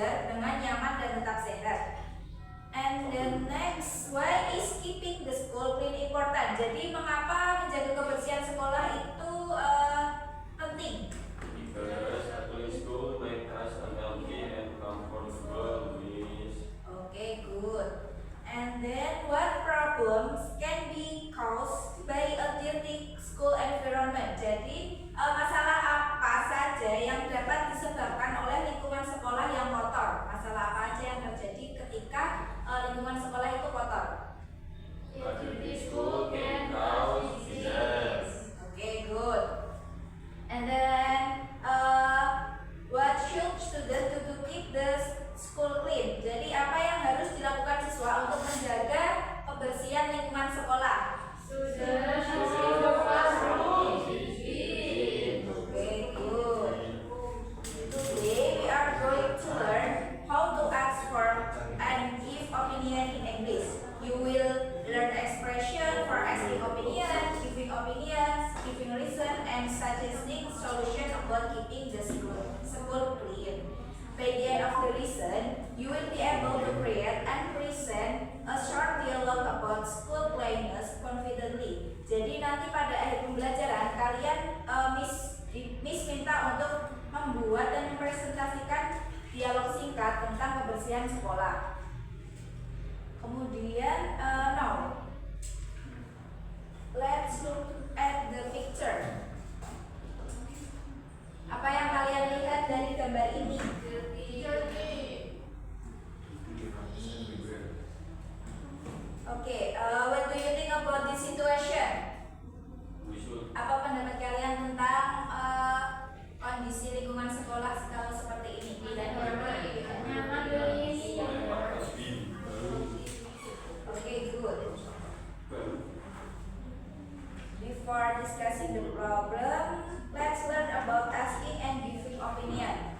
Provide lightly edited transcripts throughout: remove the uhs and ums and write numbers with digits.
belajar dengan nyaman dan tetap sehat. And the next, why is keeping the school clean important? Jadi mengapa menjaga kebersihan sekolah itu penting? Because a clean school makes us a healthy and comfortable means. Okay, good. And then what problems can be caused by a dirty school environment? Jadi masalah apa saja yang dapat disebabkan oleh lingkungan sekolah yang kotor? Masalah apa aja yang terjadi ketika lingkungan sekolah itu kotor? A dirty school can cause disease. Okay, good. And then what should students do to keep the school clean? Jadi apa yang harus dilakukan siswa untuk menjaga kebersihan lingkungan sekolah? Students should classroom is clean. Okay, good. Today we are going to learn how to ask for and give opinion in English. You will learn expression for asking opinion, giving opinions, giving reason, and suggesting solution about keeping the school clean. By the end of the lesson, you will be able to create and present a short dialogue about school cleanliness confidently. Jadi nanti pada akhir pembelajaran kalian Miss minta untuk membuat dan mempresentasikan dialog singkat tentang kebersihan sekolah. Kemudian now let's look at the picture. Apa yang kalian lihat dari gambar ini? Okay, what do you think about this situation? We should Apa pendapat kalian tentang kondisi lingkungan sekolah kalau seperti ini? Okay, good. Before discussing the problem, let's learn about asking and giving opinion.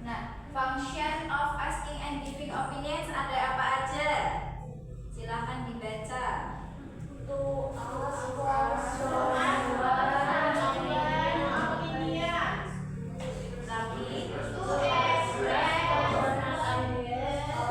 Nah, function of asking and giving opinions ada apa aja? Silahkan dibaca. To ask for someone's opinion. Tapi To express personal opinion.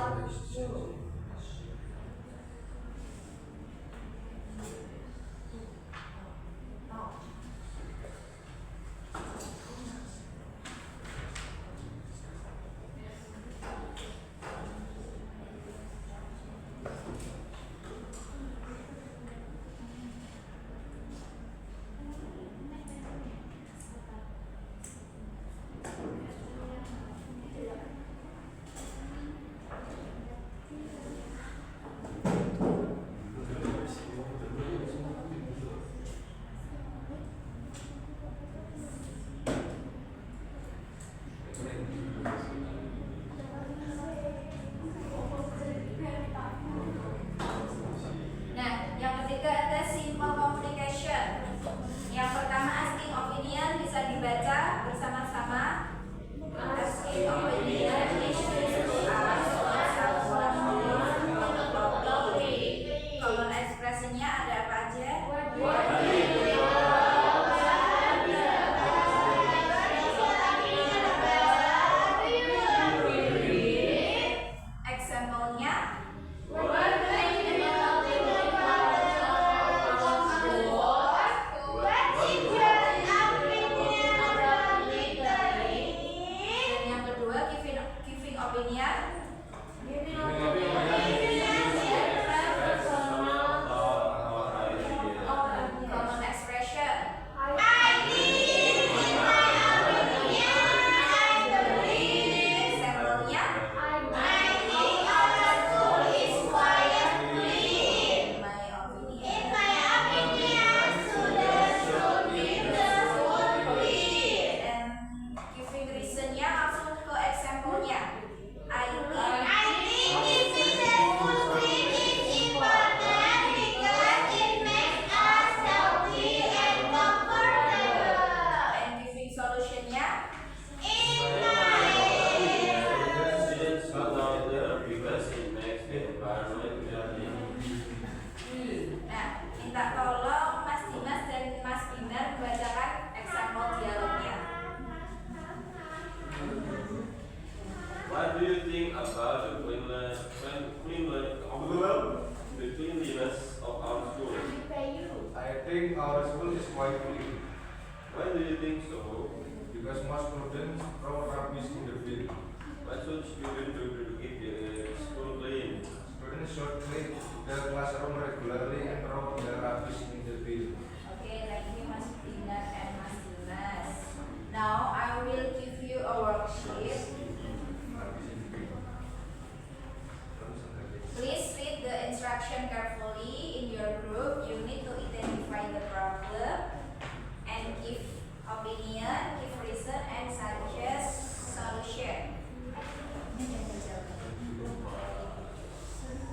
Nah, yang ketiga ada simple communication. Yang pertama asking opinion bisa dibaca bersama-sama. Asking opinion is used to ask someone topic. Common expressinya ada apa aja? Example-nya dan yang kedua giving opinion. Common expression. Example-nya and giving reasonnya langsung ke example-nya. I and giving solution-nya. Students go down there because it makes the environment healthy. Nah, minta tolong Mas Dimas dan Mas Binar membacakan example dialognya. What do you think about the cleanliness of our school? I think our school is quite clean Why do you think so? because most students throw rubbish in the bin. What should students do to keep the school clean? Students should clean their classroom regularly and throw their rubbish in the bin. Oke, thank you Mas Binar and Mas Dimas. Now I will give you a worksheet. Rubbish in the bin. Please read the instruction carefully in your group. You need to identify the problem and give opinion, give reason, and suggest solution.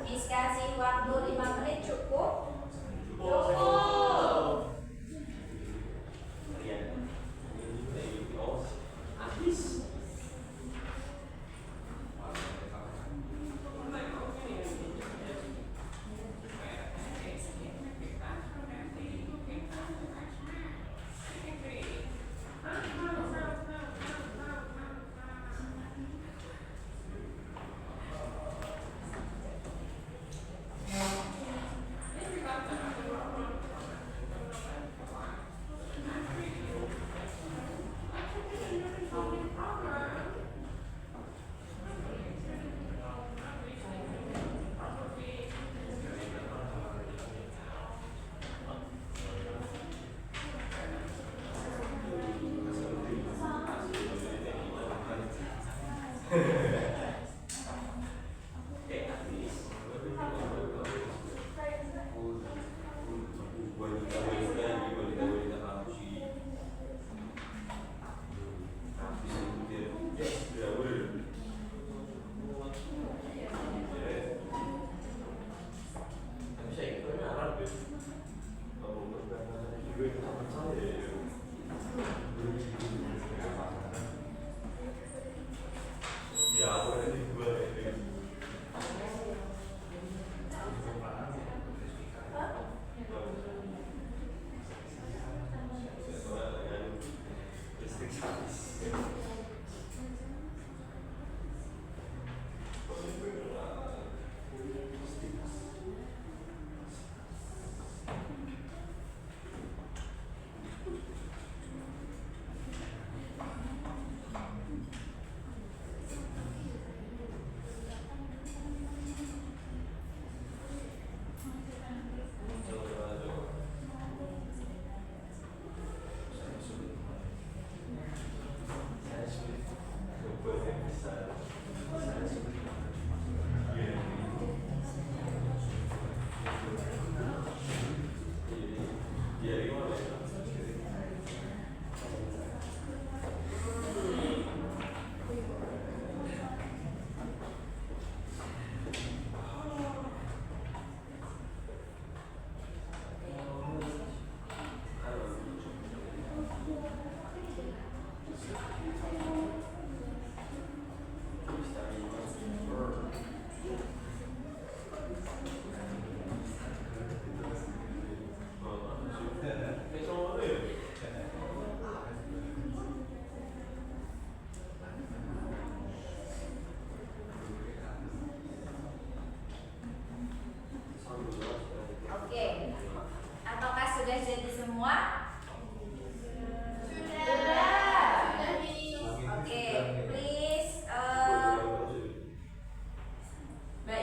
Miss kasih waktu 5 menit cukup?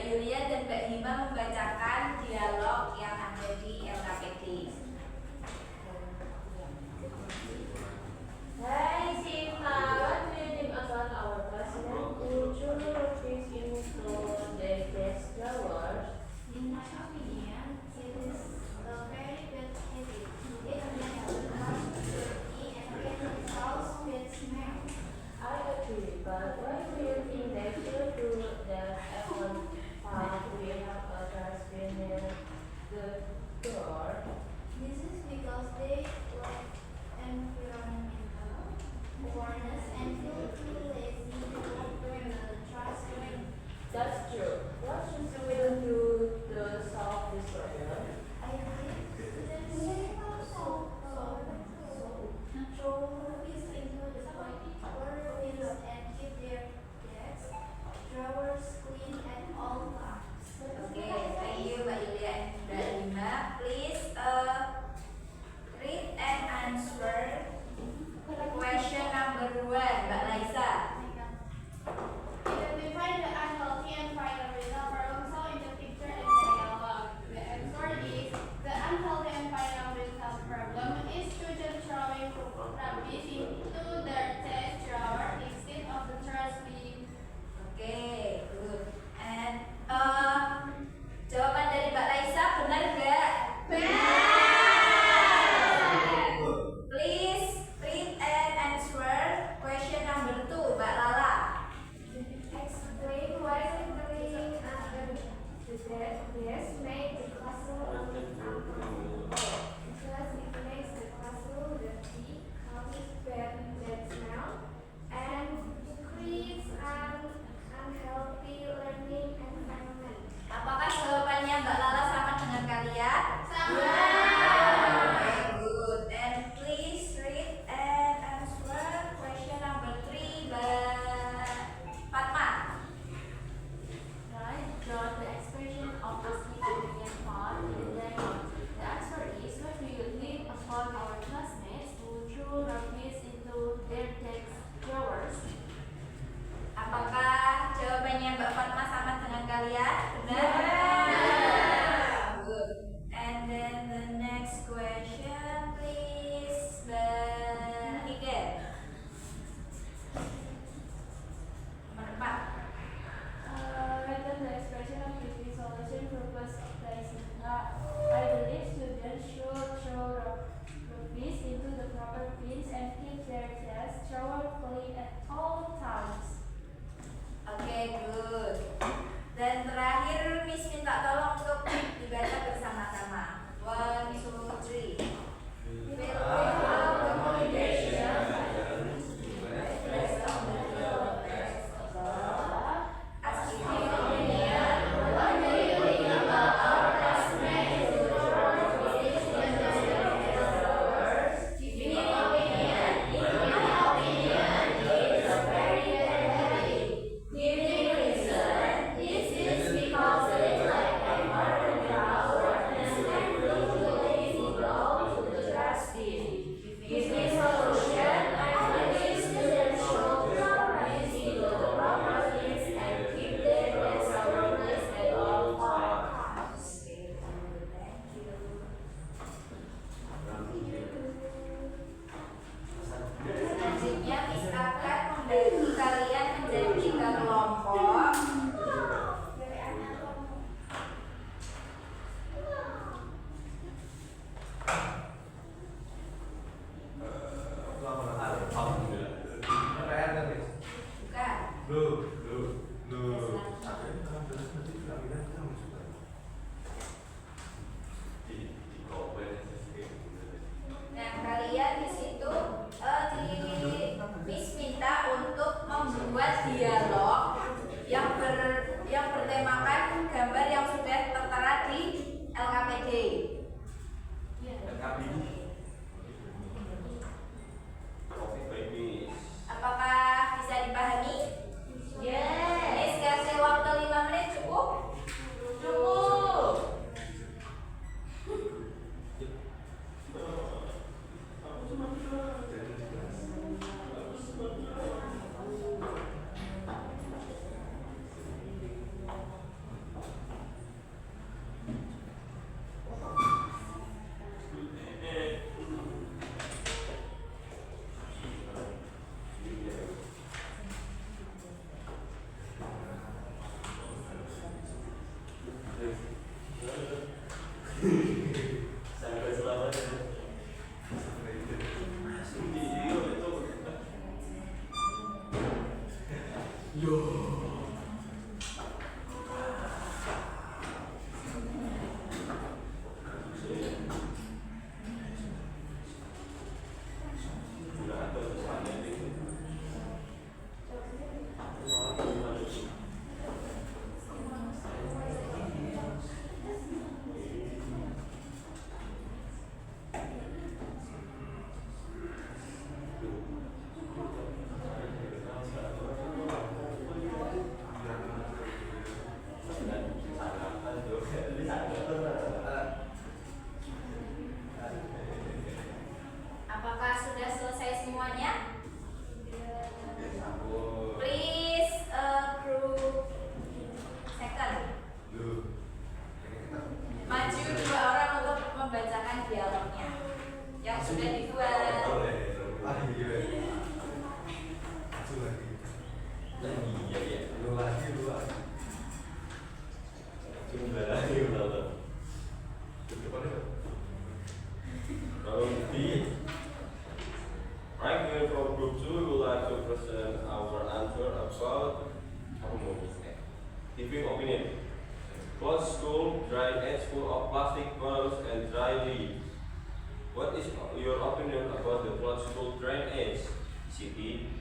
Yulia dan Mbak Hima membacakan dialog yang ada di LKPD. Hey Sita, what do you think about our president culture fits into the best flowers? In my opinion, it is a very bad habit. It makes the house dirty and can cause bad smell. I agree, but why do you think they should do that every time we have a dustbin near the door? Sampai selamanya. Video itu. Yo. Sudah ada pesannya itu. Apakah sudah selesai semuanya? Please group second. Maju 2 orang untuk membacakan dialognya yang sudah dibuat. Ah iya. Satu lagi. Iya. Lu lagi. Cuma lagi ulang. Round B. Right here from group 2, we would like to present our answer about giving opinion. Closed school, dry edge full of plastic bottles and dry leaves. What is your opinion about the closed school dry edge, Siti?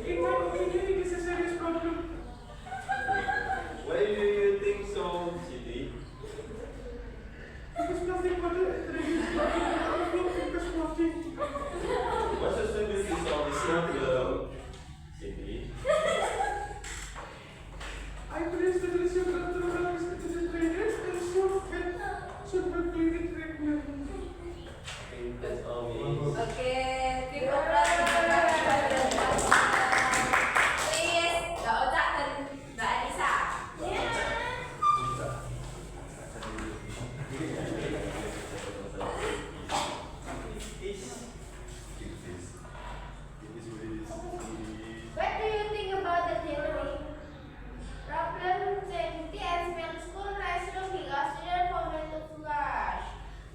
In my opinion, it is a serious problem. Why do you think so, Siti? Because plastic bottle is overflow because plastic. What's the solution to solve this problem, Siti? I believe that the sugar program is the drainage and should be cleaned regularly. I think that's all me. Oke, tim operasi please, Mbak Otak dan Mbak Anissa. What do you think about the theory? Problem 20 and smell school restroom because students forget to flush.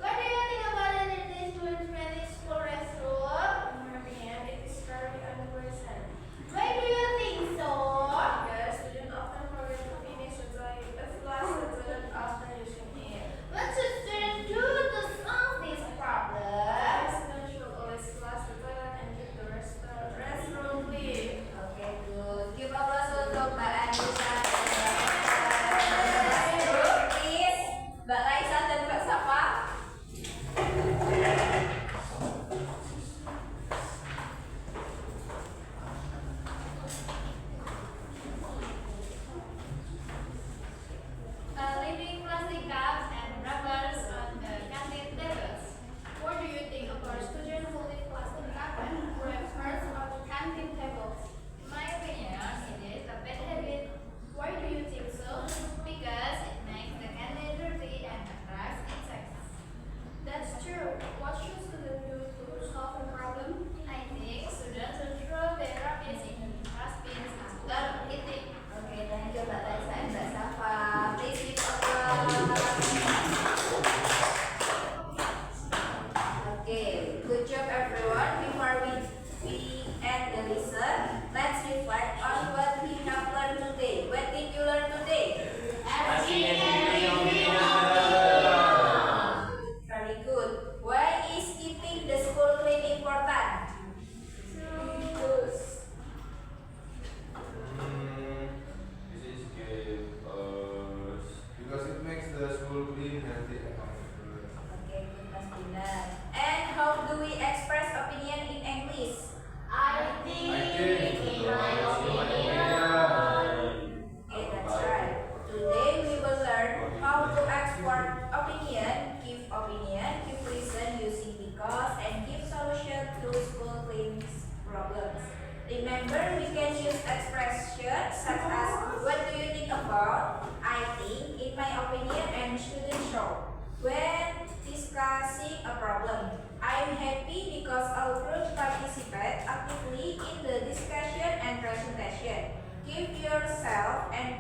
What do you think about the dirty student smelly school restroom? In my opinion, it is very unpleasant. Why do you think so? Because students often forget to finish the flush the toilet after using it. What should students do to solve this problem? Students should always flush the toilet and keep the restroom clean. Oke, good. Give applause untuk Mbak Anissa. Please, Mbak Raisa dan Mbak Safa. Leaving plastic cups and rubbers on the canteen tables. What do you think about students who leave plastic cups and wrappers on the canteen tables? In my opinion, it is a bad habit. Why do you think so? Because it makes the canteen dirty and attracts insects. That's true. What should students do to solve the problem? I think students should throw their rubbish in the trash bins after eating. Oke, thank you Mbak Raisa dan Mbak Safa. Please give applause. Oke, good job everyone. Before we end the lesson, let's reflect on what we have learned today. What did you learn today? Very good. Why is keeping the school clean important? This is give us Because it makes the school clean, healthy, and comfortable. Oke, good Mas Dinar. And how do we express opinion in English? I think, in my opinion. Okay, that's right. Today we will learn how to ask for opinion, give reason using because, and give solution to school cleaning problems. Remember, we can use expressions such as what do you think about, I think, in my opinion, and shouldn't show. When discussing a problem, I'm happy because our group participate actively in the discussion and presentation. Give yourself and